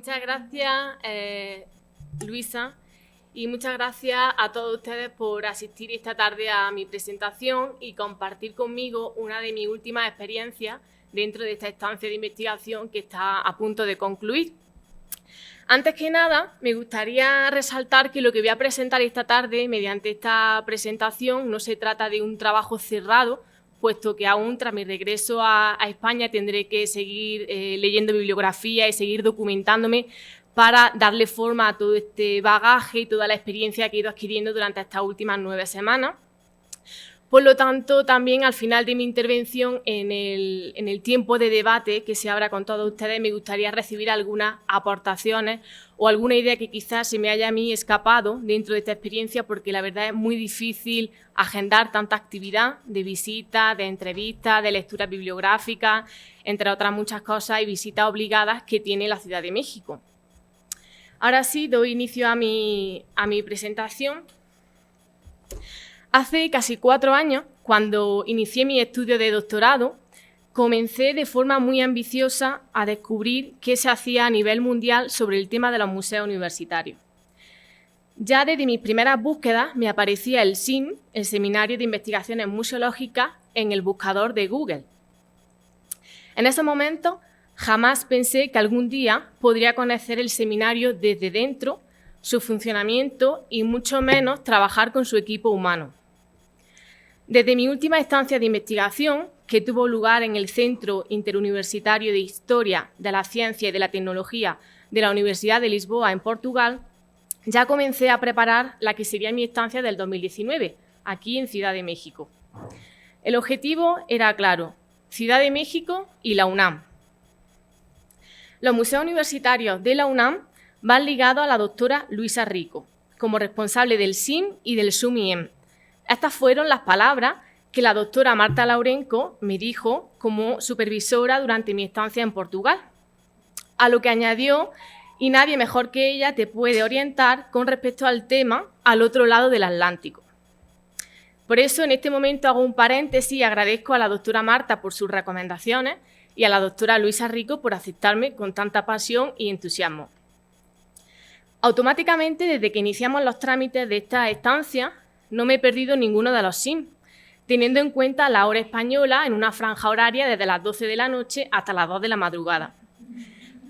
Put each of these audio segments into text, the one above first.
Muchas gracias, Luisa, y muchas gracias a todos ustedes por asistir esta tarde a mi presentación y compartir conmigo una de mis últimas experiencias dentro de esta estancia de investigación que está a punto de concluir. Antes que nada, me gustaría resaltar que lo que voy a presentar esta tarde mediante esta presentación no se trata de un trabajo cerrado, puesto que aún tras mi regreso a España tendré que seguir leyendo bibliografía y seguir documentándome para darle forma a todo este bagaje y toda la experiencia que he ido adquiriendo durante estas últimas 9 semanas. Por lo tanto, también al final de mi intervención, en el tiempo de debate que se abra con todos ustedes, me gustaría recibir algunas aportaciones o alguna idea que quizás se me haya a mí escapado dentro de esta experiencia, porque la verdad es muy difícil agendar tanta actividad de visitas, de entrevistas, de lecturas bibliográficas, entre otras muchas cosas y visitas obligadas que tiene la Ciudad de México. Ahora sí, doy inicio a mi presentación. Hace casi 4 años, cuando inicié mi estudio de doctorado, comencé de forma muy ambiciosa a descubrir qué se hacía a nivel mundial sobre el tema de los museos universitarios. Ya desde mis primeras búsquedas me aparecía el SIM, el Seminario de Investigaciones Museológicas, en el buscador de Google. En ese momento jamás pensé que algún día podría conocer el seminario desde dentro, su funcionamiento y mucho menos trabajar con su equipo humano. Desde mi última estancia de investigación, que tuvo lugar en el Centro Interuniversitario de Historia de la Ciencia y de la Tecnología de la Universidad de Lisboa, en Portugal, ya comencé a preparar la que sería mi estancia del 2019, aquí en Ciudad de México. El objetivo era claro: Ciudad de México y la UNAM. Los museos universitarios de la UNAM van ligados a la doctora Luisa Rico, como responsable del SIM y del SUMIEM. Estas fueron las palabras que la doctora Marta Lourenco me dijo como supervisora durante mi estancia en Portugal, a lo que añadió: y nadie mejor que ella te puede orientar con respecto al tema al otro lado del Atlántico. Por eso, en este momento hago un paréntesis y agradezco a la doctora Marta por sus recomendaciones y a la doctora Luisa Rico por aceptarme con tanta pasión y entusiasmo. Automáticamente, desde que iniciamos los trámites de esta estancia, no me he perdido ninguno de los SIM, teniendo en cuenta la hora española en una franja horaria desde las 12 de la noche hasta las 2 de la madrugada,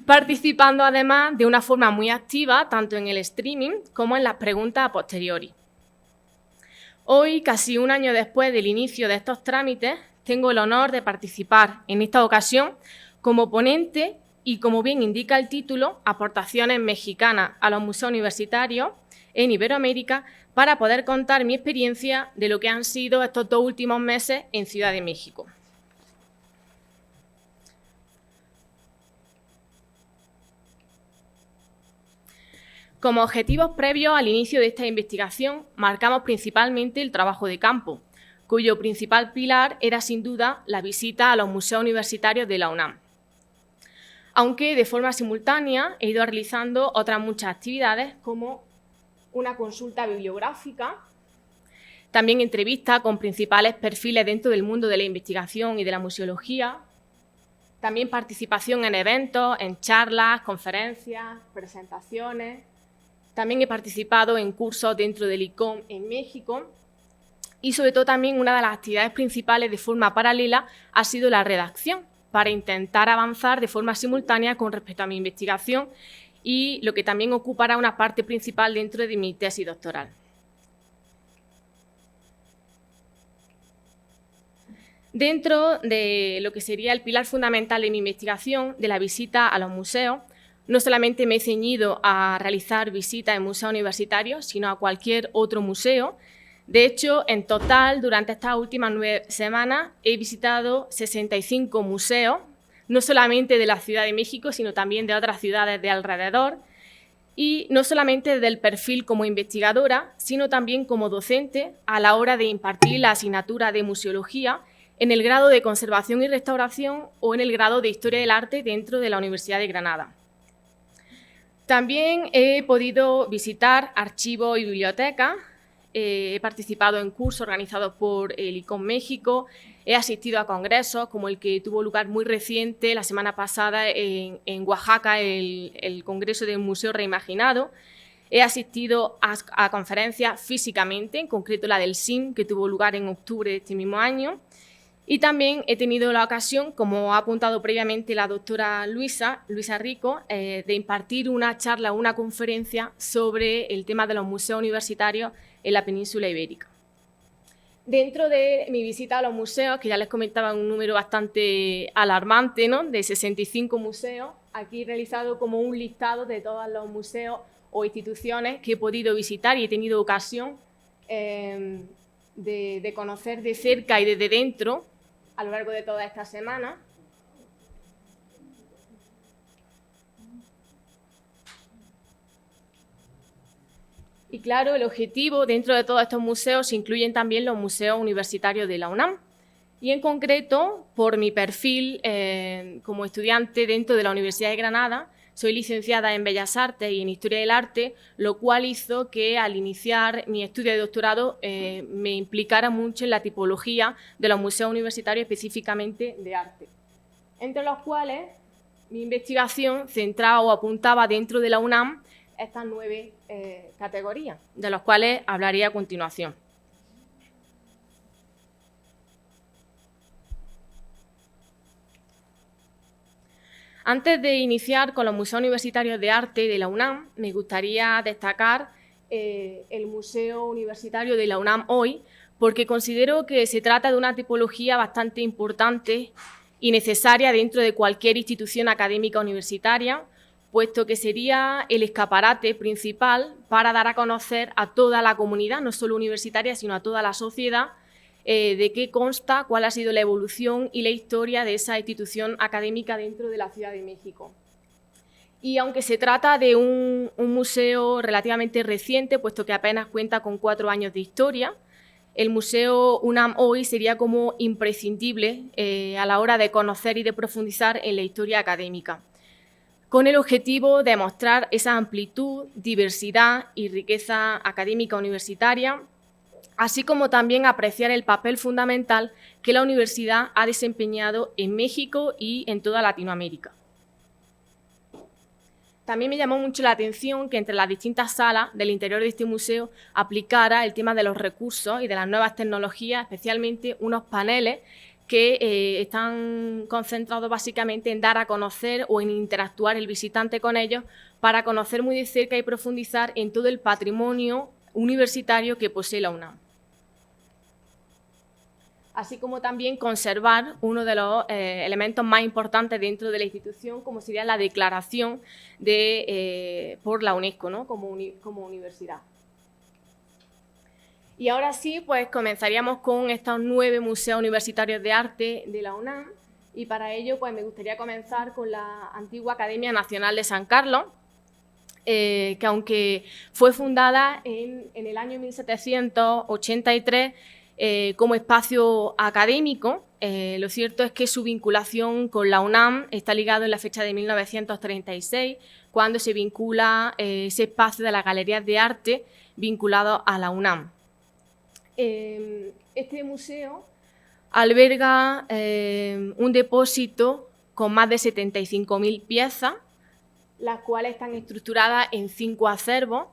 participando además de una forma muy activa tanto en el streaming como en las preguntas a posteriori. Hoy, casi un año después del inicio de estos trámites, tengo el honor de participar en esta ocasión como ponente y, como bien indica el título, Aportaciones mexicanas a los museos universitarios en Iberoamérica, para poder contar mi experiencia de lo que han sido estos 2 últimos meses en Ciudad de México. Como objetivos previos al inicio de esta investigación, marcamos principalmente el trabajo de campo, cuyo principal pilar era sin duda la visita a los museos universitarios de la UNAM. Aunque de forma simultánea he ido realizando otras muchas actividades, como una consulta bibliográfica, también entrevistas con principales perfiles dentro del mundo de la investigación y de la museología, también participación en eventos, en charlas, conferencias, presentaciones. También he participado en cursos dentro del ICOM en México y, sobre todo, también una de las actividades principales de forma paralela ha sido la redacción, para intentar avanzar de forma simultánea con respecto a mi investigación y lo que también ocupará una parte principal dentro de mi tesis doctoral. Dentro de lo que sería el pilar fundamental de mi investigación, de la visita a los museos, no solamente me he ceñido a realizar visitas en museos universitarios, sino a cualquier otro museo. De hecho, en total, durante estas últimas 9 semanas, he visitado 65 museos, no solamente de la Ciudad de México, sino también de otras ciudades de alrededor, y no solamente del perfil como investigadora, sino también como docente a la hora de impartir la asignatura de museología en el grado de conservación y restauración o en el grado de historia del arte dentro de la Universidad de Granada. También he podido visitar archivos y bibliotecas he participado en cursos organizados por el ICOM México, he asistido a congresos como el que tuvo lugar muy reciente, la semana pasada, en Oaxaca, el Congreso del Museo Reimaginado. He asistido a conferencias físicamente, en concreto la del SIM, que tuvo lugar en octubre de este mismo año. Y también he tenido la ocasión, como ha apuntado previamente la doctora Luisa Rico, de impartir una charla, una conferencia sobre el tema de los museos universitarios en la península ibérica. Dentro de mi visita a los museos, que ya les comentaba un número bastante alarmante, ¿no?, de 65 museos, aquí he realizado como un listado de todos los museos o instituciones que he podido visitar y he tenido ocasión de conocer de cerca y desde dentro a lo largo de toda esta semana. Y claro, el objetivo dentro de todos estos museos incluyen también los museos universitarios de la UNAM. Y en concreto, por mi perfil como estudiante dentro de la Universidad de Granada, soy licenciada en Bellas Artes y en Historia del Arte, lo cual hizo que al iniciar mi estudio de doctorado me implicara mucho en la tipología de los museos universitarios, específicamente de arte, entre los cuales mi investigación centraba o apuntaba dentro de la UNAM estas 9 categorías, de las cuales hablaré a continuación. Antes de iniciar con los museos universitarios de arte de la UNAM, me gustaría destacar el Museo Universitario de la UNAM hoy, porque considero que se trata de una tipología bastante importante y necesaria dentro de cualquier institución académica universitaria, puesto que sería el escaparate principal para dar a conocer a toda la comunidad, no solo universitaria, sino a toda la sociedad, de qué consta, cuál ha sido la evolución y la historia de esa institución académica dentro de la Ciudad de México. Y aunque se trata de un museo relativamente reciente, puesto que apenas cuenta con 4 años de historia, el Museo UNAM hoy sería como imprescindible a la hora de conocer y de profundizar en la historia académica, con el objetivo de mostrar esa amplitud, diversidad y riqueza académica universitaria, así como también apreciar el papel fundamental que la universidad ha desempeñado en México y en toda Latinoamérica. También me llamó mucho la atención que entre las distintas salas del interior de este museo aplicara el tema de los recursos y de las nuevas tecnologías, especialmente unos paneles que están concentrados básicamente en dar a conocer o en interactuar el visitante con ellos para conocer muy de cerca y profundizar en todo el patrimonio universitario que posee la UNAM. Así como también conservar uno de los elementos más importantes dentro de la institución, como sería la declaración por la UNESCO, ¿no?, como universidad. Y ahora sí, pues comenzaríamos con estos 9 museos universitarios de arte de la UNAM, y para ello pues me gustaría comenzar con la antigua Academia Nacional de San Carlos, que aunque fue fundada en el año 1783 como espacio académico, lo cierto es que su vinculación con la UNAM está ligado en la fecha de 1936, cuando se vincula ese espacio de las galerías de arte vinculado a la UNAM. Este museo alberga un depósito con más de 75.000 piezas, las cuales están estructuradas en 5 acervos,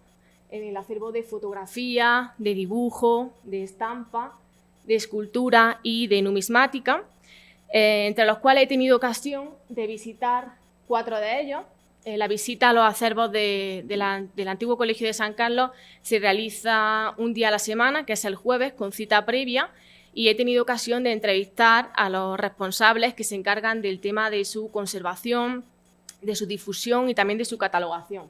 en el acervo de fotografía, de dibujo, de estampa, de escultura y de numismática, entre los cuales he tenido ocasión de visitar 4 de ellos. La visita a los acervos del antiguo Colegio de San Carlos se realiza un día a la semana, que es el jueves, con cita previa, y he tenido ocasión de entrevistar a los responsables que se encargan del tema de su conservación, de su difusión y también de su catalogación.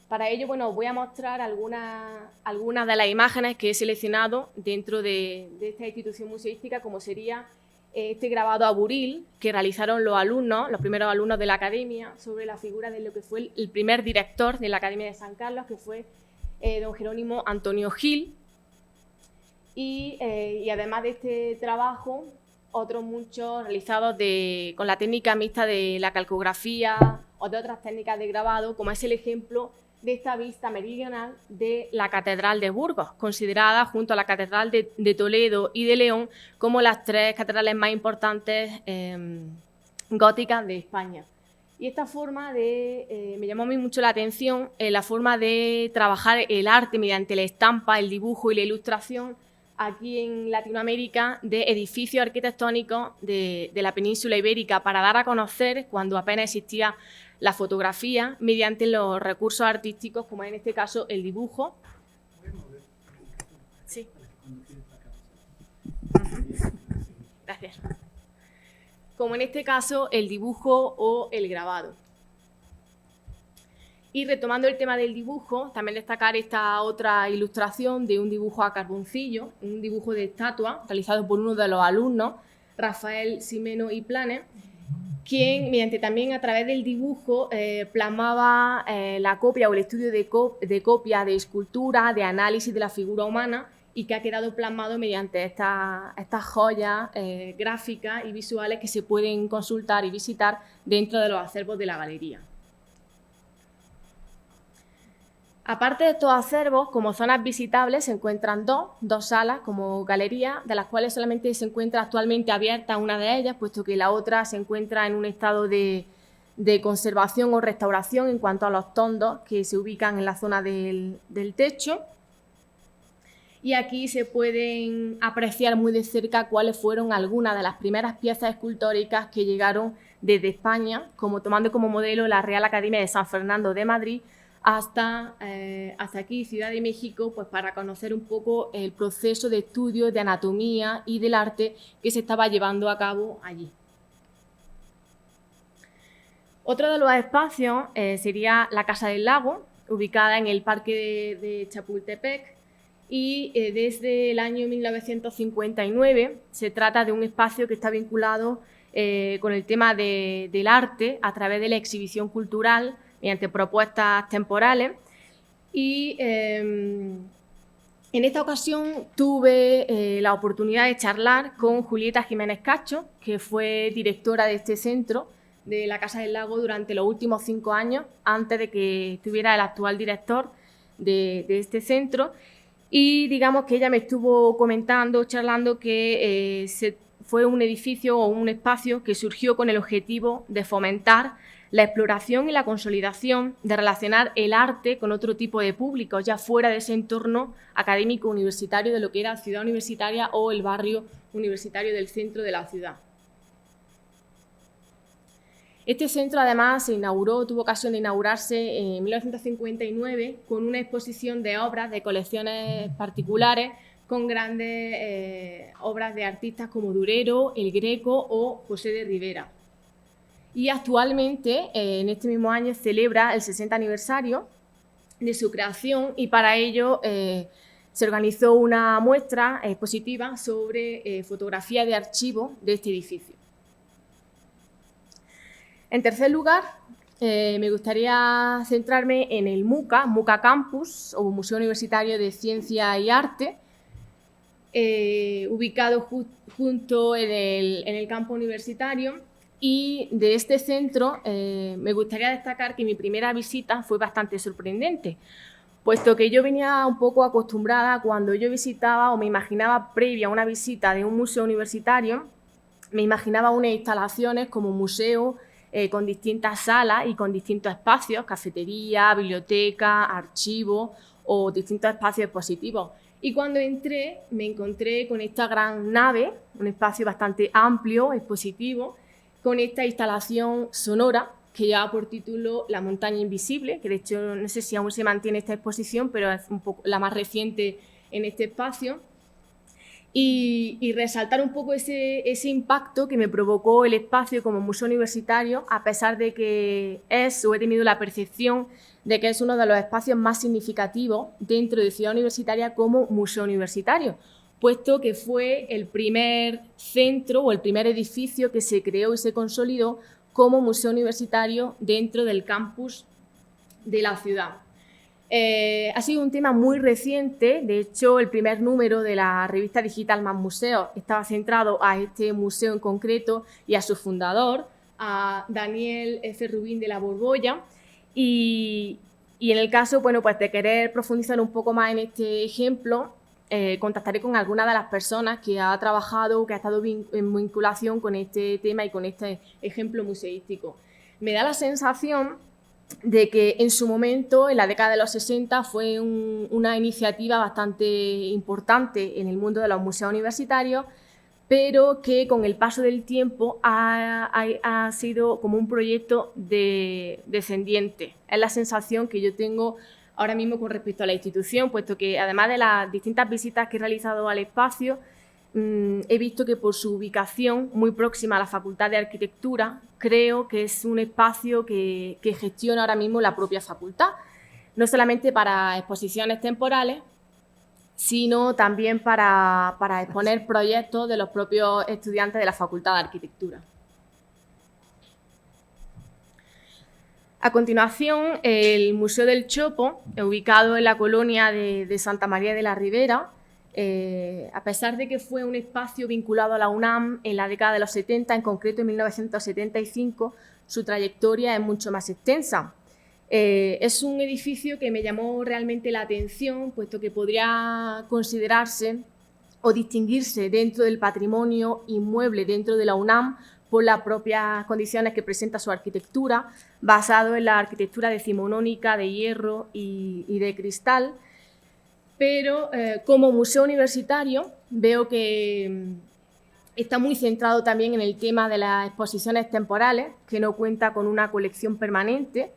Para ello, bueno, os voy a mostrar algunas de las imágenes que he seleccionado dentro de esta institución museística, como sería este grabado a buril que realizaron los primeros alumnos de la Academia, sobre la figura de lo que fue el primer director de la Academia de San Carlos, que fue don Jerónimo Antonio Gil. Y además de este trabajo, otros muchos realizados con la técnica mixta de la calcografía o de otras técnicas de grabado, como es el ejemplo de esta vista meridional de la Catedral de Burgos, considerada junto a la Catedral de Toledo y de León como las tres catedrales más importantes góticas de España. Y esta forma me llamó a mí mucho la atención, la forma de trabajar el arte mediante la estampa, el dibujo y la ilustración aquí en Latinoamérica de edificios arquitectónicos de la península ibérica para dar a conocer, cuando apenas existía la fotografía, mediante los recursos artísticos, como en este caso el dibujo. Sí. Gracias. Como en este caso el dibujo o el grabado. Y retomando el tema del dibujo, también destacar esta otra ilustración de un dibujo a carboncillo, un dibujo de estatua realizado por uno de los alumnos, Rafael Ximeno y Planes, quien mediante también a través del dibujo plasmaba la copia o el estudio de copia de escultura, de análisis de la figura humana, y que ha quedado plasmado mediante estas joyas gráficas y visuales que se pueden consultar y visitar dentro de los acervos de la galería. Aparte de estos acervos, como zonas visitables se encuentran dos salas como galería, de las cuales solamente se encuentra actualmente abierta una de ellas, puesto que la otra se encuentra en un estado de conservación o restauración en cuanto a los tondos que se ubican en la zona del techo. Y aquí se pueden apreciar muy de cerca cuáles fueron algunas de las primeras piezas escultóricas que llegaron desde España, como tomando como modelo la Real Academia de San Fernando de Madrid, hasta aquí, Ciudad de México, pues para conocer un poco el proceso de estudio de anatomía y del arte que se estaba llevando a cabo allí. Otro de los espacios sería la Casa del Lago, ubicada en el Parque de Chapultepec, y desde el año 1959 se trata de un espacio que está vinculado con el tema del arte a través de la exhibición cultural mediante propuestas temporales. Y en esta ocasión tuve la oportunidad de charlar con Julieta Jiménez Cacho, que fue directora de este centro de la Casa del Lago durante los últimos 5 años, antes de que estuviera el actual director de este centro. Y digamos que ella me estuvo comentando, charlando, que fue un edificio o un espacio que surgió con el objetivo de fomentar la exploración y la consolidación, de relacionar el arte con otro tipo de públicos, ya fuera de ese entorno académico universitario de lo que era Ciudad Universitaria o el barrio universitario del centro de la ciudad. Este centro, además, tuvo ocasión de inaugurarse en 1959 con una exposición de obras de colecciones particulares con grandes obras de artistas como Durero, El Greco o José de Rivera. Y actualmente, en este mismo año, celebra el 60 aniversario de su creación, y para ello se organizó una muestra expositiva sobre fotografía de archivo de este edificio. En tercer lugar, me gustaría centrarme en el MUCA Campus, o Museo Universitario de Ciencia y Arte, ubicado junto en el campo universitario. Y de este centro me gustaría destacar que mi primera visita fue bastante sorprendente, puesto que yo venía un poco acostumbrada cuando yo visitaba o me imaginaba previa a una visita de un museo universitario, me imaginaba unas instalaciones como museo, con distintas salas y con distintos espacios, cafetería, biblioteca, archivo o distintos espacios expositivos. Y cuando entré, me encontré con esta gran nave, un espacio bastante amplio, expositivo, con esta instalación sonora que lleva por título La montaña invisible, que de hecho no sé si aún se mantiene esta exposición, pero es un poco la más reciente en este espacio. Y resaltar un poco ese impacto que me provocó el espacio como museo universitario, a pesar de que he tenido la percepción de que es uno de los espacios más significativos dentro de Ciudad Universitaria como museo universitario, puesto que fue el primer centro o el primer edificio que se creó y se consolidó como museo universitario dentro del campus de la ciudad. Ha sido un tema muy reciente. De hecho, el primer número de la revista digital Más Museos estaba centrado a este museo en concreto y a su fundador, a Daniel F. Rubín de la Borbolla, y Y en el caso, bueno, pues de querer profundizar un poco más en este ejemplo, contactaré con alguna de las personas que ha trabajado, que ha estado en vinculación con este tema y con este ejemplo museístico. Me da la sensación de que en su momento, en la década de los 60, fue una iniciativa bastante importante en el mundo de los museos universitarios, pero que con el paso del tiempo ha sido como un proyecto descendiente. Es la sensación que yo tengo ahora mismo con respecto a la institución, puesto que además de las distintas visitas que he realizado al espacio, he visto que por su ubicación muy próxima a la Facultad de Arquitectura, creo que es un espacio que gestiona ahora mismo la propia facultad, no solamente para exposiciones temporales, sino también para exponer proyectos de los propios estudiantes de la Facultad de Arquitectura. A continuación, el Museo del Chopo, ubicado en la colonia de Santa María de la Ribera, a pesar de que fue un espacio vinculado a la UNAM en la década de los 70, en concreto en 1975, su trayectoria es mucho más extensa. Es un edificio que me llamó realmente la atención, puesto que podría considerarse o distinguirse dentro del patrimonio inmueble dentro de la UNAM por las propias condiciones que presenta su arquitectura, basado en la arquitectura decimonónica de hierro y de cristal. Pero como museo universitario veo que está muy centrado también en el tema de las exposiciones temporales, que no cuenta con una colección permanente.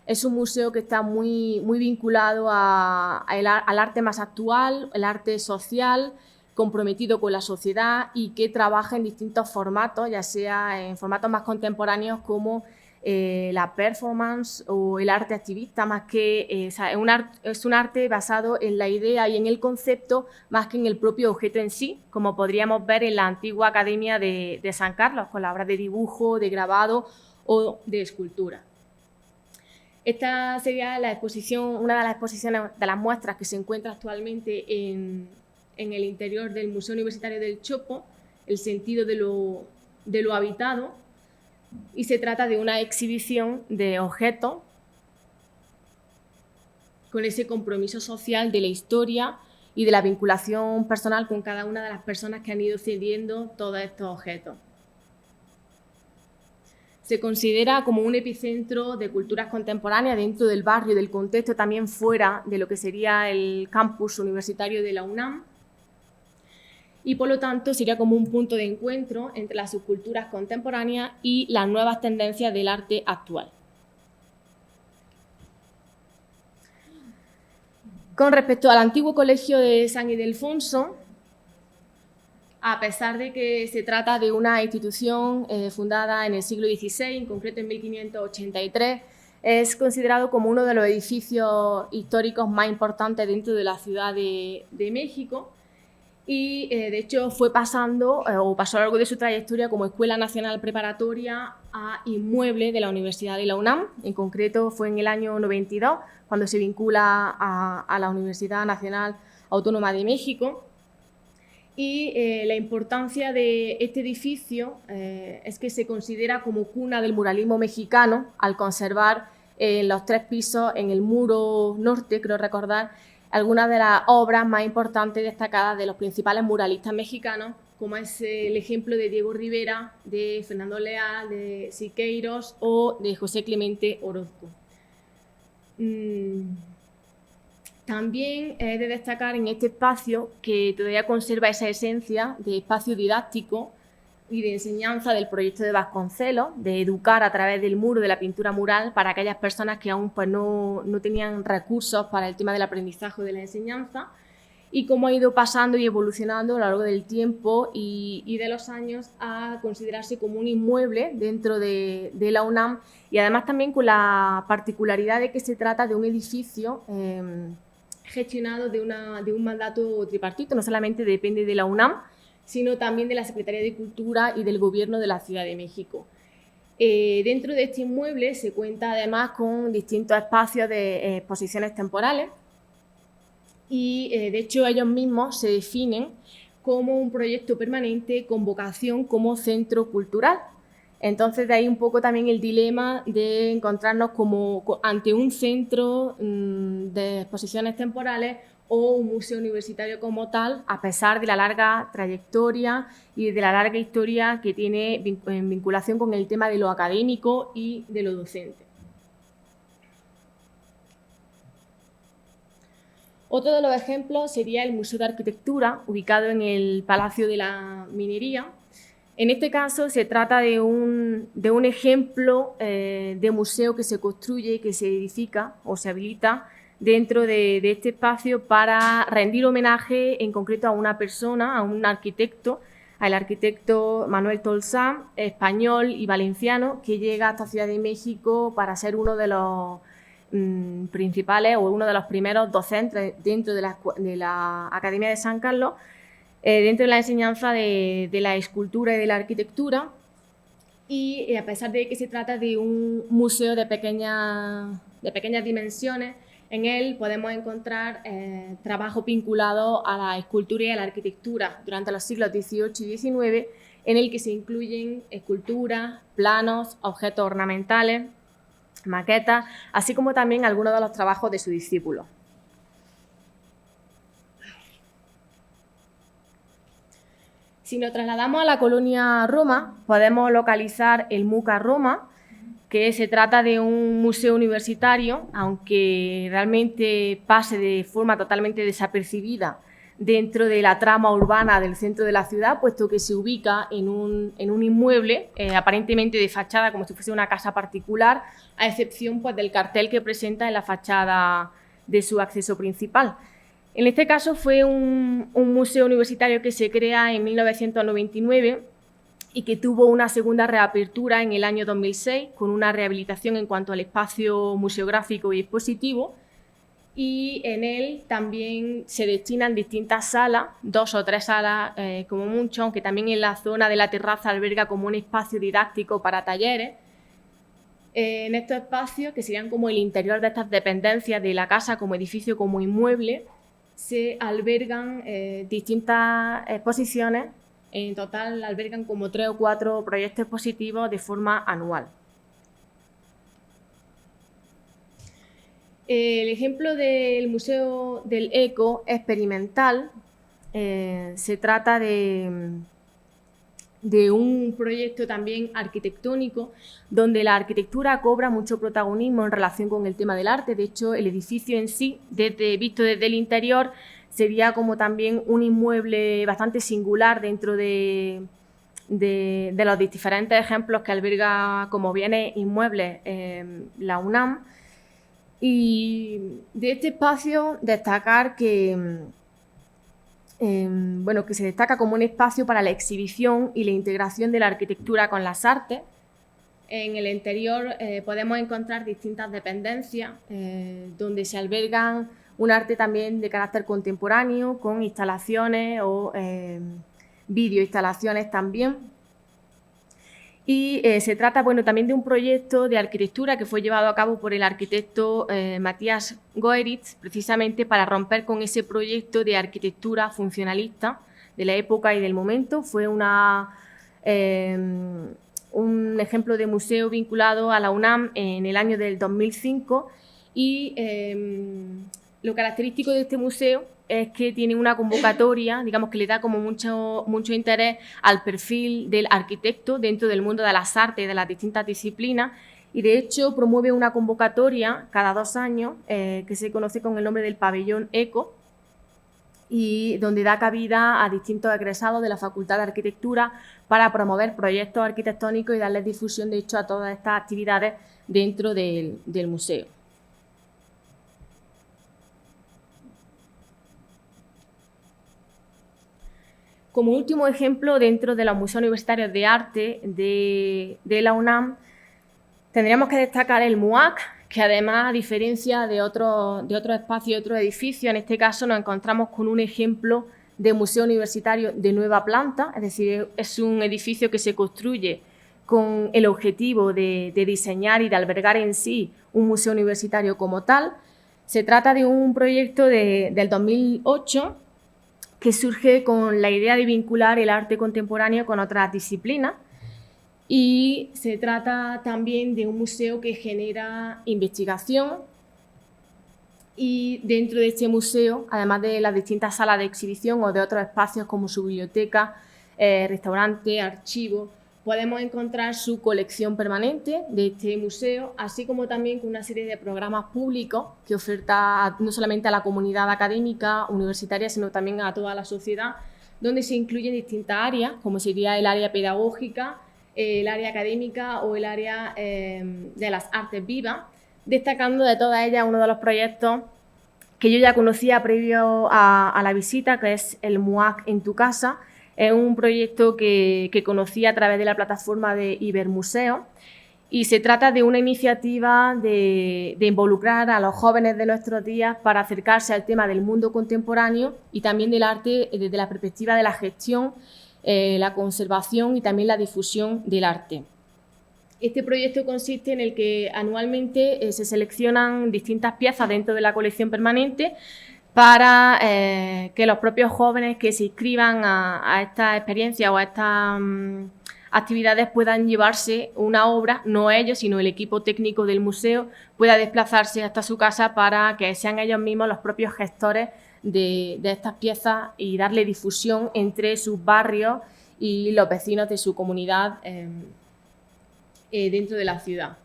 Es un museo que está muy vinculado al arte más actual, el arte social, comprometido con la sociedad y que trabaja en distintos formatos, ya sea en formatos más contemporáneos como la performance o el arte activista, más que es un arte basado en la idea y en el concepto más que en el propio objeto en sí, como podríamos ver en la antigua Academia de San Carlos, con la obra de dibujo, de grabado o de escultura. Esta sería la exposición, una de las exposiciones, de las muestras que se encuentra actualmente en el interior del Museo Universitario del Chopo, el sentido de lo habitado, y se trata de una exhibición de objetos con ese compromiso social de la historia y de la vinculación personal con cada una de las personas que han ido cediendo todos estos objetos. Se considera como un epicentro de culturas contemporáneas dentro del barrio, del contexto, también fuera de lo que sería el campus universitario de la UNAM, y por lo tanto sería como un punto de encuentro entre las subculturas contemporáneas y las nuevas tendencias del arte actual. Con respecto al antiguo colegio de San Ildefonso, a pesar de que se trata de una institución fundada en el siglo XVI, en concreto en 1583, es considerado como uno de los edificios históricos más importantes dentro de la Ciudad de México, y de hecho fue pasando o pasó a lo largo de su trayectoria como Escuela Nacional Preparatoria a inmueble de la Universidad de la UNAM. En concreto fue en el año 92 cuando se vincula a la Universidad Nacional Autónoma de México. Y la importancia de este edificio es que se considera como cuna del muralismo mexicano al conservar en los 3 pisos, en el muro norte, creo recordar, algunas de las obras más importantes y destacadas de los principales muralistas mexicanos, como es el ejemplo de Diego Rivera, de Fernando Leal, de Siqueiros o de José Clemente Orozco. También he de destacar en este espacio que todavía conserva esa esencia de espacio didáctico y de enseñanza del proyecto de Vasconcelos, de educar a través del muro, de la pintura mural, para aquellas personas que aún pues, no tenían recursos para el tema del aprendizaje o de la enseñanza, y cómo ha ido pasando y evolucionando a lo largo del tiempo y de los años a considerarse como un inmueble dentro de la UNAM, y además también con la particularidad de que se trata de un edificio gestionado de un mandato tripartito, no solamente depende de la UNAM, sino también de la Secretaría de Cultura y del Gobierno de la Ciudad de México. Dentro de este inmueble se cuenta además con distintos espacios de exposiciones temporales y de hecho ellos mismos se definen como un proyecto permanente con vocación como centro cultural. Entonces, de ahí un poco también el dilema de encontrarnos como ante un centro de exposiciones temporales o un museo universitario como tal, a pesar de la larga trayectoria y de la larga historia que tiene en vinculación con el tema de lo académico y de lo docente. Otro de los ejemplos sería el Museo de Arquitectura, ubicado en el Palacio de la Minería. En este caso se trata de un ejemplo de museo que se construye, que se edifica o se habilita dentro de este espacio para rendir homenaje en concreto a una persona, a un arquitecto, al arquitecto Manuel Tolsá, español y valenciano, que llega hasta Ciudad de México para ser uno de los principales o uno de los primeros docentes dentro de la Academia de San Carlos, dentro de la enseñanza de la escultura y de la arquitectura, y a pesar de que se trata de un museo de pequeñas dimensiones, en él podemos encontrar trabajos vinculados a la escultura y a la arquitectura durante los siglos XVIII y XIX, en el que se incluyen esculturas, planos, objetos ornamentales, maquetas, así como también algunos de los trabajos de sus discípulos. Si nos trasladamos a la colonia Roma, podemos localizar el MUCA Roma, que se trata de un museo universitario, aunque realmente pase de forma totalmente desapercibida dentro de la trama urbana del centro de la ciudad, puesto que se ubica en un inmueble aparentemente de fachada, como si fuese una casa particular, a excepción pues, del cartel que presenta en la fachada de su acceso principal. En este caso fue un museo universitario que se crea en 1999 y que tuvo una segunda reapertura en el año 2006 con una rehabilitación en cuanto al espacio museográfico y expositivo, y en él también se destinan distintas salas, 2 o 3 salas como mucho, aunque también en la zona de la terraza alberga como un espacio didáctico para talleres. En estos espacios, que serían como el interior de estas dependencias de la casa como edificio, como inmueble, se albergan distintas exposiciones. En total albergan como 3 o 4 proyectos expositivos de forma anual. El ejemplo del Museo del Eco experimental se trata de un proyecto también arquitectónico donde la arquitectura cobra mucho protagonismo en relación con el tema del arte. De hecho, el edificio en sí, visto desde el interior, sería como también un inmueble bastante singular dentro de los diferentes ejemplos que alberga como bienes inmuebles la UNAM. Y de este espacio destacar que se destaca como un espacio para la exhibición y la integración de la arquitectura con las artes. En el interior podemos encontrar distintas dependencias donde se albergan un arte también de carácter contemporáneo, con instalaciones o videoinstalaciones también. Y se trata también de un proyecto de arquitectura que fue llevado a cabo por el arquitecto Matías Goeritz, precisamente para romper con ese proyecto de arquitectura funcionalista de la época y del momento. Fue un ejemplo de museo vinculado a la UNAM en el año del 2005 y lo característico de este museo es que tiene una convocatoria, digamos que le da como mucho interés al perfil del arquitecto dentro del mundo de las artes y de las distintas disciplinas, y de hecho promueve una convocatoria cada 2 años que se conoce con el nombre del Pabellón Eco, y donde da cabida a distintos egresados de la Facultad de Arquitectura para promover proyectos arquitectónicos y darles difusión, de hecho, a todas estas actividades dentro del museo. Como último ejemplo, dentro de los museos universitarios de arte de la UNAM, tendríamos que destacar el MUAC, que además, a diferencia de otros espacios y otros edificios, en este caso nos encontramos con un ejemplo de museo universitario de nueva planta, es decir, es un edificio que se construye con el objetivo de diseñar y de albergar en sí un museo universitario como tal. Se trata de un proyecto del 2008 que surge con la idea de vincular el arte contemporáneo con otras disciplinas, Y se trata también de un museo que genera investigación, y dentro de este museo, además de las distintas salas de exhibición o de otros espacios como su biblioteca, restaurante, archivo, podemos encontrar su colección permanente de este museo, así como también con una serie de programas públicos que oferta no solamente a la comunidad académica, universitaria, sino también a toda la sociedad, donde se incluyen distintas áreas, como sería el área pedagógica, el área académica o el área de las artes vivas, destacando de todas ellas uno de los proyectos que yo ya conocía previo a la visita, que es el MUAC en tu casa. Es un proyecto que conocí a través de la plataforma de Ibermuseo, y se trata de una iniciativa de involucrar a los jóvenes de nuestros días para acercarse al tema del mundo contemporáneo y también del arte desde la perspectiva de la gestión, la conservación y también la difusión del arte. Este proyecto consiste en el que anualmente se seleccionan distintas piezas dentro de la colección permanente para que los propios jóvenes que se inscriban a esta experiencia o a estas actividades puedan llevarse una obra, no ellos, sino el equipo técnico del museo pueda desplazarse hasta su casa para que sean ellos mismos los propios gestores de estas piezas y darle difusión entre sus barrios y los vecinos de su comunidad dentro de la ciudad.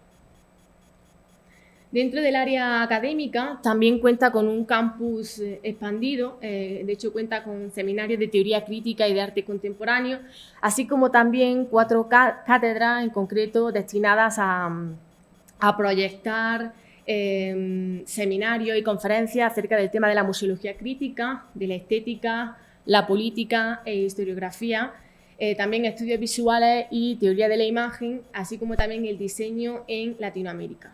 Dentro del área académica también cuenta con un campus expandido, de hecho cuenta con seminarios de teoría crítica y de arte contemporáneo, así como también 4 cátedras en concreto destinadas a proyectar seminarios y conferencias acerca del tema de la museología crítica, de la estética, la política e historiografía, también estudios visuales y teoría de la imagen, así como también el diseño en Latinoamérica.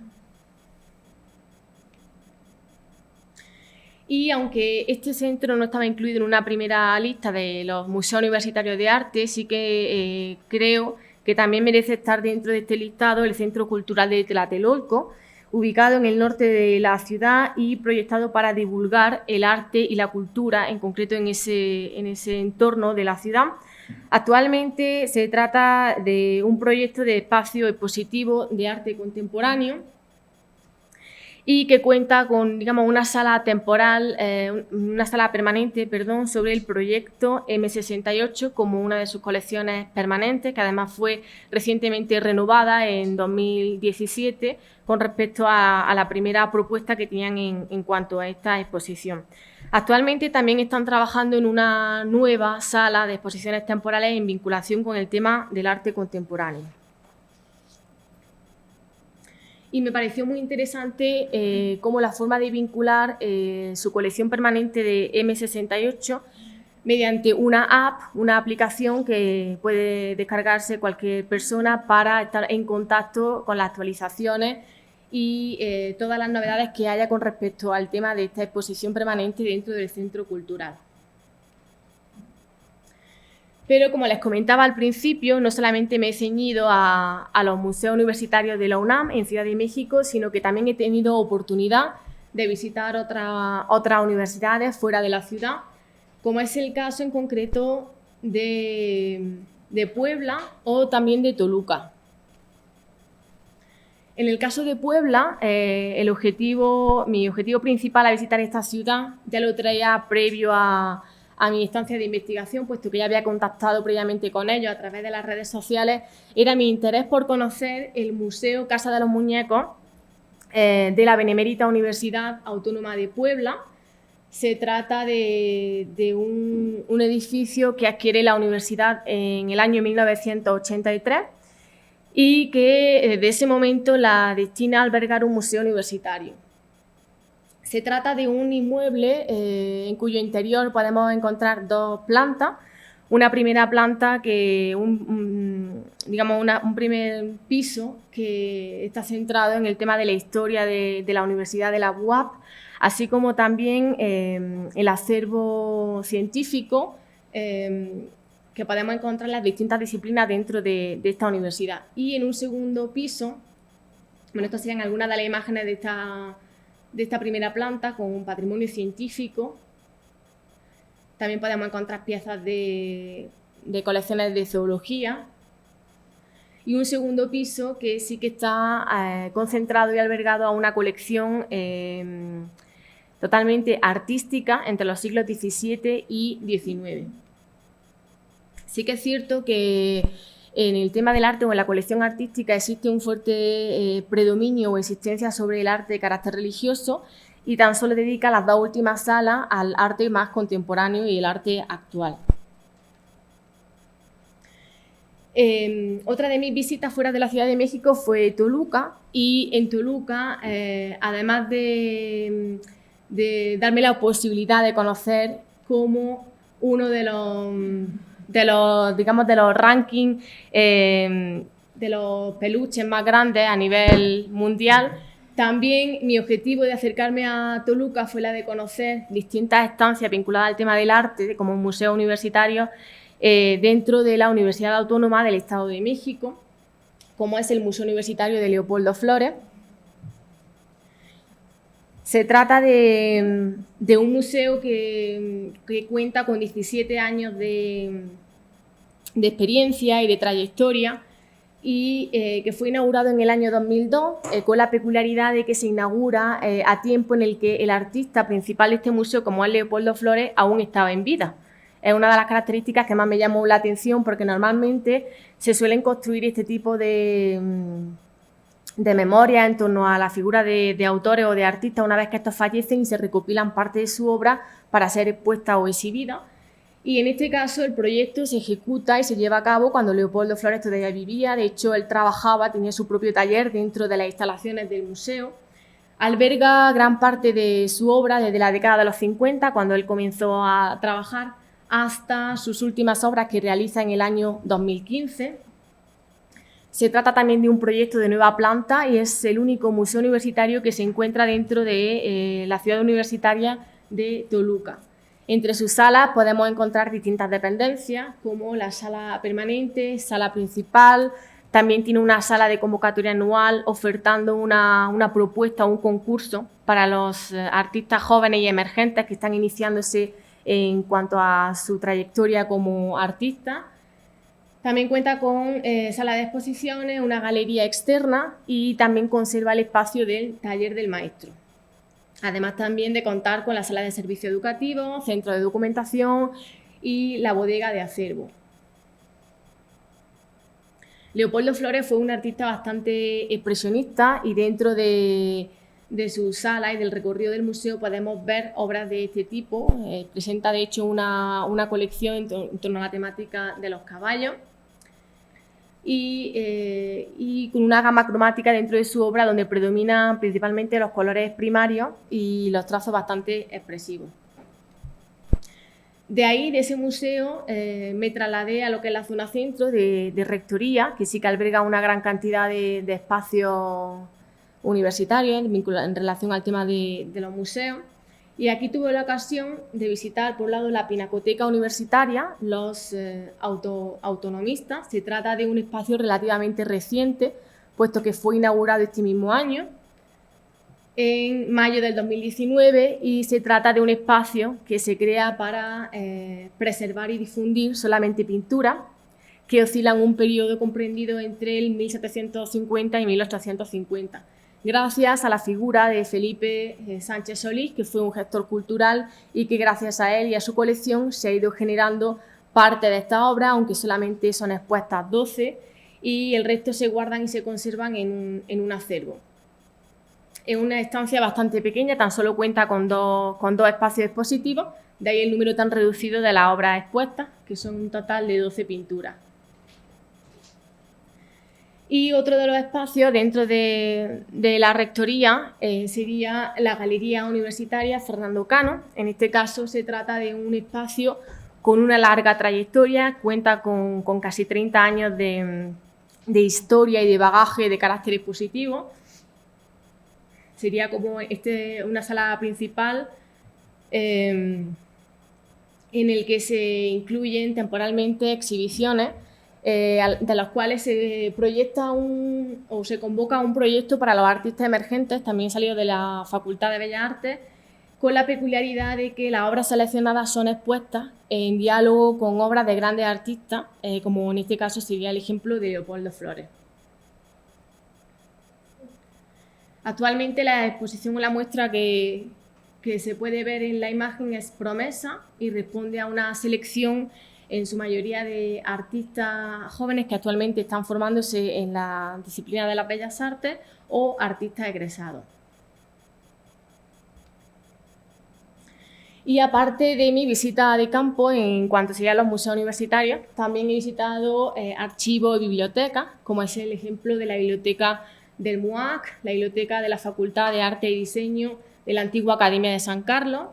Y aunque este centro no estaba incluido en una primera lista de los museos universitarios de arte, sí que creo que también merece estar dentro de este listado el Centro Cultural de Tlatelolco, ubicado en el norte de la ciudad y proyectado para divulgar el arte y la cultura, en concreto en ese entorno de la ciudad. Actualmente se trata de un proyecto de espacio expositivo de arte contemporáneo y que cuenta con, digamos, una sala temporal, una sala permanente, perdón, sobre el proyecto M68 como una de sus colecciones permanentes, que además fue recientemente renovada en 2017 con respecto a la primera propuesta que tenían en cuanto a esta exposición. Actualmente también están trabajando en una nueva sala de exposiciones temporales en vinculación con el tema del arte contemporáneo. Y me pareció muy interesante cómo la forma de vincular su colección permanente de M68 mediante una app, una aplicación que puede descargarse cualquier persona para estar en contacto con las actualizaciones y todas las novedades que haya con respecto al tema de esta exposición permanente dentro del centro cultural. Pero, como les comentaba al principio, no solamente me he ceñido a los museos universitarios de la UNAM en Ciudad de México, sino que también he tenido oportunidad de visitar otras universidades fuera de la ciudad, como es el caso en concreto de Puebla o también de Toluca. En el caso de Puebla, mi objetivo principal a visitar esta ciudad ya lo traía previo a mi instancia de investigación, puesto que ya había contactado previamente con ellos a través de las redes sociales, era mi interés por conocer el Museo Casa de los Muñecos de la Benemérita Universidad Autónoma de Puebla. Se trata de un edificio que adquiere la universidad en el año 1983 y que desde ese momento la destina a albergar un museo universitario. Se trata de un inmueble en cuyo interior podemos encontrar 2 plantas. Una primera planta, un primer piso que está centrado en el tema de la historia de la Universidad de la UAP, así como también el acervo científico que podemos encontrar en las distintas disciplinas dentro de esta universidad. Y en un segundo piso, bueno, estas serían algunas de las imágenes de esta primera planta con un patrimonio científico. También podemos encontrar piezas de colecciones de zoología. y un segundo piso que sí que está concentrado y albergado a una colección totalmente artística entre los siglos XVII y XIX. Sí que es cierto que en el tema del arte o en la colección artística existe un fuerte predominio o existencia sobre el arte de carácter religioso y tan solo dedica las dos últimas salas al arte más contemporáneo y el arte actual. Otra de mis visitas fuera de la Ciudad de México fue Toluca, y en Toluca, además de darme la posibilidad de conocer cómo uno de los rankings de los peluches más grandes a nivel mundial, también mi objetivo de acercarme a Toluca fue la de conocer distintas estancias vinculadas al tema del arte, como un museo universitario, dentro de la Universidad Autónoma del Estado de México, como es el Museo Universitario de Leopoldo Flores. Se trata de un museo que cuenta con 17 años de experiencia y de trayectoria, y que fue inaugurado en el año 2002, con la peculiaridad de que se inaugura a tiempo en el que el artista principal de este museo, como es Leopoldo Flores, aún estaba en vida. Es una de las características que más me llamó la atención, porque normalmente se suelen construir este tipo de memorias en torno a la figura de autores o de artistas una vez que estos fallecen, y se recopilan parte de su obra para ser expuesta o exhibida. Y en este caso el proyecto se ejecuta y se lleva a cabo cuando Leopoldo Flores todavía vivía. De hecho, él trabajaba, tenía su propio taller dentro de las instalaciones del museo. Alberga gran parte de su obra desde la década de los 50, cuando él comenzó a trabajar, hasta sus últimas obras que realiza en el año 2015. Se trata también de un proyecto de nueva planta y es el único museo universitario que se encuentra dentro de la ciudad universitaria de Toluca. Entre sus salas podemos encontrar distintas dependencias, como la sala permanente, sala principal. También tiene una sala de convocatoria anual ofertando una propuesta, un concurso para los artistas jóvenes y emergentes que están iniciándose en cuanto a su trayectoria como artista. También cuenta con sala de exposiciones, una galería externa, y también conserva el espacio del taller del maestro. Además también de contar con la sala de servicio educativo, centro de documentación y la bodega de acervo. Leopoldo Flores fue un artista bastante expresionista, y dentro de su sala y del recorrido del museo podemos ver obras de este tipo. Presenta de hecho una colección en torno a la temática de los caballos, y con una gama cromática dentro de su obra donde predominan principalmente los colores primarios y los trazos bastante expresivos. De ahí, de ese museo, me trasladé a lo que es la zona centro de rectoría, que sí que alberga una gran cantidad de espacios universitarios en relación al tema de los museos. Y aquí tuve la ocasión de visitar, por un lado, la Pinacoteca Universitaria, los autonomistas. Se trata de un espacio relativamente reciente, puesto que fue inaugurado este mismo año, en mayo del 2019, y se trata de un espacio que se crea para preservar y difundir solamente pintura que oscilan un periodo comprendido entre el 1750 y 1850. Gracias a la figura de Felipe Sánchez Solís, que fue un gestor cultural y que gracias a él y a su colección se ha ido generando parte de esta obra, aunque solamente son expuestas 12 y el resto se guardan y se conservan en un acervo. Es una estancia bastante pequeña, tan solo cuenta con dos espacios expositivos, de ahí el número tan reducido de las obras expuestas, que son un total de 12 pinturas. Y otro de los espacios dentro de la rectoría sería la Galería Universitaria Fernando Cano. En este caso se trata de un espacio con una larga trayectoria, cuenta con casi 30 años de historia y de bagaje de carácter expositivo. Sería como una sala principal en el que se incluyen temporalmente exhibiciones de los cuales se proyecta se convoca un proyecto para los artistas emergentes, también salido de la Facultad de Bellas Artes, con la peculiaridad de que las obras seleccionadas son expuestas en diálogo con obras de grandes artistas, como en este caso sería el ejemplo de Leopoldo Flores. Actualmente la exposición o la muestra que se puede ver en la imagen es Promesa y responde a una selección en su mayoría de artistas jóvenes que actualmente están formándose en la disciplina de las Bellas Artes o artistas egresados. Y aparte de mi visita de campo en cuanto sería los museos universitarios, también he visitado archivos y bibliotecas, como es el ejemplo de la biblioteca del MUAC, la biblioteca de la Facultad de Arte y Diseño de la antigua Academia de San Carlos,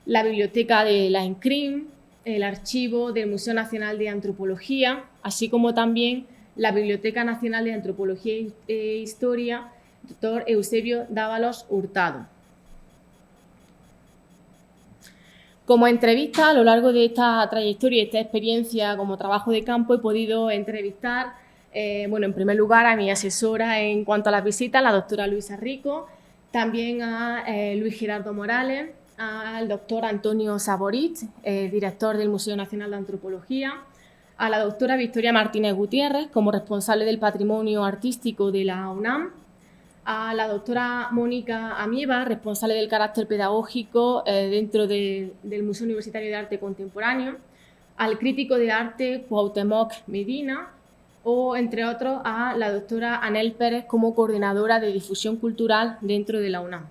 la biblioteca de la ENCRIM, el archivo del Museo Nacional de Antropología, así como también la Biblioteca Nacional de Antropología e Historia, Dr. Eusebio Dávalos Hurtado. Como entrevista, a lo largo de esta trayectoria y esta experiencia como trabajo de campo, he podido entrevistar, en primer lugar, a mi asesora en cuanto a las visitas, la doctora Luisa Rico, también a Luis Gerardo Morales, al doctor Antonio Saborit, director del Museo Nacional de Antropología, a la doctora Victoria Martínez Gutiérrez, como responsable del patrimonio artístico de la UNAM, a la doctora Mónica Amieva, responsable del carácter pedagógico dentro del Museo Universitario de Arte Contemporáneo, al crítico de arte Cuauhtémoc Medina o, entre otros, a la doctora Anel Pérez como coordinadora de difusión cultural dentro de la UNAM.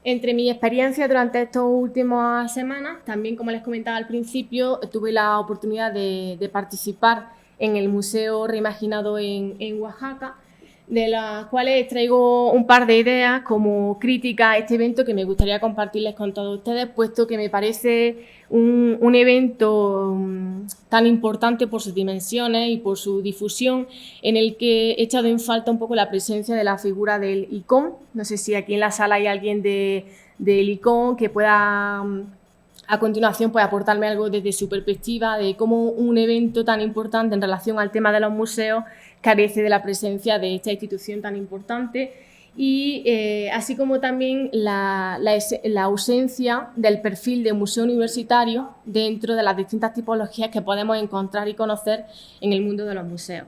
Entre mis experiencias durante estas últimas semanas, también, como les comentaba al principio, tuve la oportunidad de participar en el Museo Reimaginado en Oaxaca, de las cuales traigo un par de ideas como crítica a este evento que me gustaría compartirles con todos ustedes, puesto que me parece un evento tan importante por sus dimensiones y por su difusión, en el que he echado en falta un poco la presencia de la figura del ICOM. No sé si aquí en la sala hay alguien del ICOM que pueda a continuación aportarme algo desde su perspectiva de cómo un evento tan importante en relación al tema de los museos carece de la presencia de esta institución tan importante y así como también la ausencia del perfil de museo universitario dentro de las distintas tipologías que podemos encontrar y conocer en el mundo de los museos.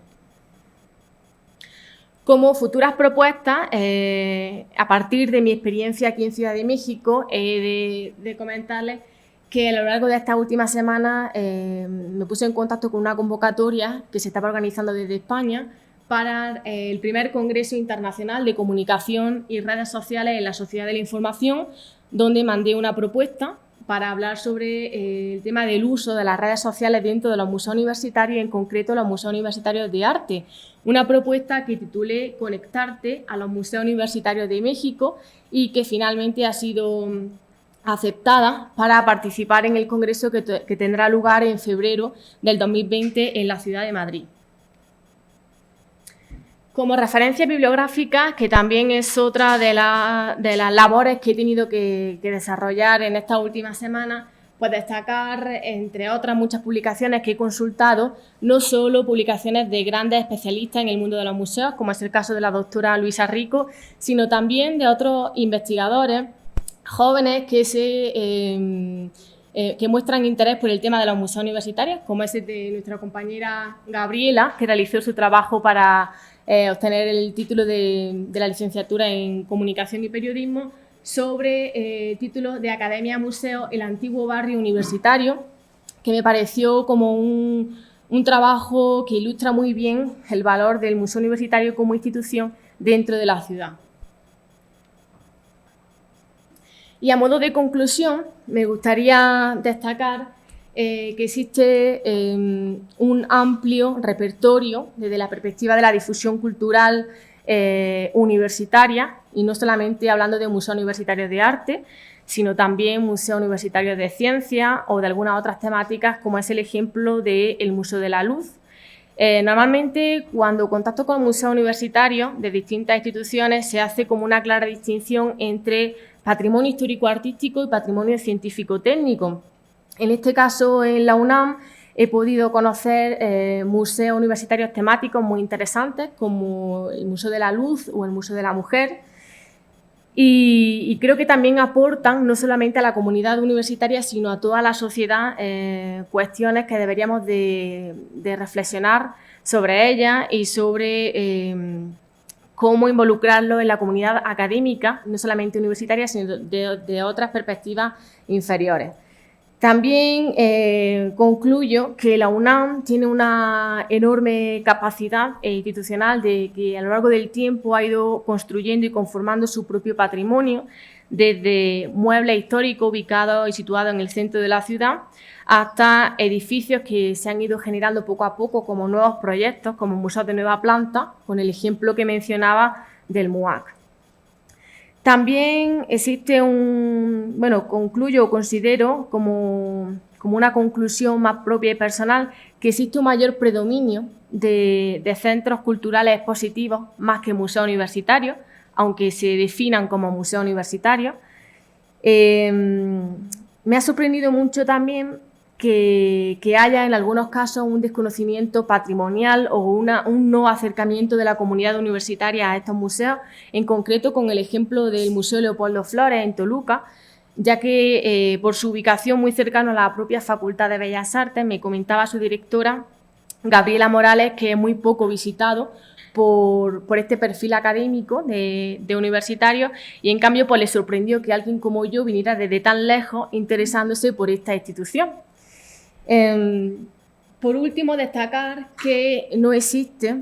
Como futuras propuestas, a partir de mi experiencia aquí en Ciudad de México, he de comentarles que a lo largo de estas últimas semanas me puse en contacto con una convocatoria que se estaba organizando desde España para el primer Congreso Internacional de Comunicación y Redes Sociales en la Sociedad de la Información, donde mandé una propuesta para hablar sobre el tema del uso de las redes sociales dentro de los museos universitarios, en concreto los museos universitarios de arte. Una propuesta que titulé Conectarte a los museos universitarios de México y que finalmente ha sido aceptada para participar en el congreso que tendrá lugar en febrero del 2020 en la ciudad de Madrid. Como referencia bibliográfica, que también es otra de las labores que he tenido que desarrollar en estas últimas semanas, pues destacar, entre otras muchas publicaciones que he consultado, no solo publicaciones de grandes especialistas en el mundo de los museos, como es el caso de la doctora Luisa Rico, sino también de otros investigadores jóvenes que muestran interés por el tema de los museos universitarios, como es el de nuestra compañera Gabriela, que realizó su trabajo para obtener el título de la licenciatura en Comunicación y Periodismo sobre títulos de Academia Museo, el antiguo barrio universitario, que me pareció como un trabajo que ilustra muy bien el valor del museo universitario como institución dentro de la ciudad. Y a modo de conclusión, me gustaría destacar que existe un amplio repertorio desde la perspectiva de la difusión cultural universitaria, y no solamente hablando de museos universitarios de arte, sino también museos universitarios de ciencia o de algunas otras temáticas, como es el ejemplo del Museo de la Luz. Normalmente, cuando contacto con museos universitarios de distintas instituciones, se hace como una clara distinción entre patrimonio histórico-artístico y patrimonio científico-técnico. En este caso, en la UNAM, he podido conocer museos universitarios temáticos muy interesantes, como el Museo de la Luz o el Museo de la Mujer, Y creo que también aportan no solamente a la comunidad universitaria, sino a toda la sociedad cuestiones que deberíamos de reflexionar sobre ellas y sobre cómo involucrarlo en la comunidad académica, no solamente universitaria, sino de otras perspectivas inferiores. También concluyo que la UNAM tiene una enorme capacidad institucional de que a lo largo del tiempo ha ido construyendo y conformando su propio patrimonio, desde muebles históricos ubicados y situados en el centro de la ciudad hasta edificios que se han ido generando poco a poco como nuevos proyectos, como museos de nueva planta, con el ejemplo que mencionaba del MUAC. También existe concluyo o considero como una conclusión más propia y personal que existe un mayor predominio de centros culturales expositivos más que museos universitarios, aunque se definan como museos universitarios. Me ha sorprendido mucho también que haya en algunos casos un desconocimiento patrimonial o un no acercamiento de la comunidad universitaria a estos museos, en concreto con el ejemplo del Museo Leopoldo Flores en Toluca, ya que por su ubicación muy cercana a la propia Facultad de Bellas Artes, me comentaba su directora, Gabriela Morales, que es muy poco visitado por este perfil académico de universitario y, en cambio, pues le sorprendió que alguien como yo viniera desde tan lejos interesándose por esta institución. Por último, destacar que no existe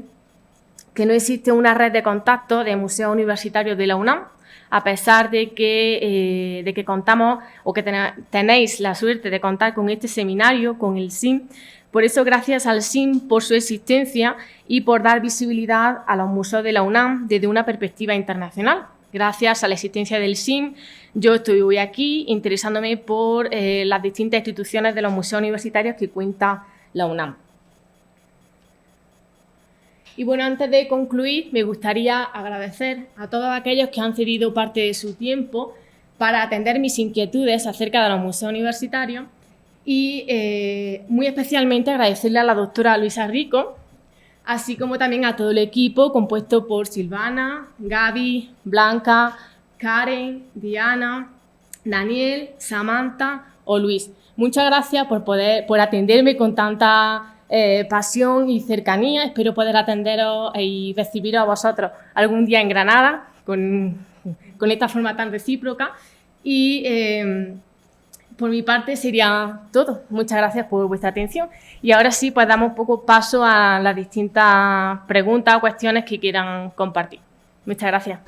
una red de contacto de museos universitarios de la UNAM, a pesar de que contamos o que tenéis la suerte de contar con este seminario, con el SIM. Por eso, gracias al SIM por su existencia y por dar visibilidad a los museos de la UNAM desde una perspectiva internacional. Gracias a la existencia del SIM, yo estoy hoy aquí interesándome por las distintas instituciones de los museos universitarios que cuenta la UNAM. Y bueno, antes de concluir, me gustaría agradecer a todos aquellos que han cedido parte de su tiempo para atender mis inquietudes acerca de los museos universitarios y muy especialmente agradecerle a la doctora Luisa Rico, así como también a todo el equipo compuesto por Silvana, Gaby, Blanca, Karen, Diana, Daniel, Samantha o Luis. Muchas gracias por atenderme con tanta pasión y cercanía. Espero poder atenderos y recibiros a vosotros algún día en Granada con esta forma tan recíproca. Y por mi parte sería todo. Muchas gracias por vuestra atención. Y ahora sí, pues damos un poco paso a las distintas preguntas o cuestiones que quieran compartir. Muchas gracias.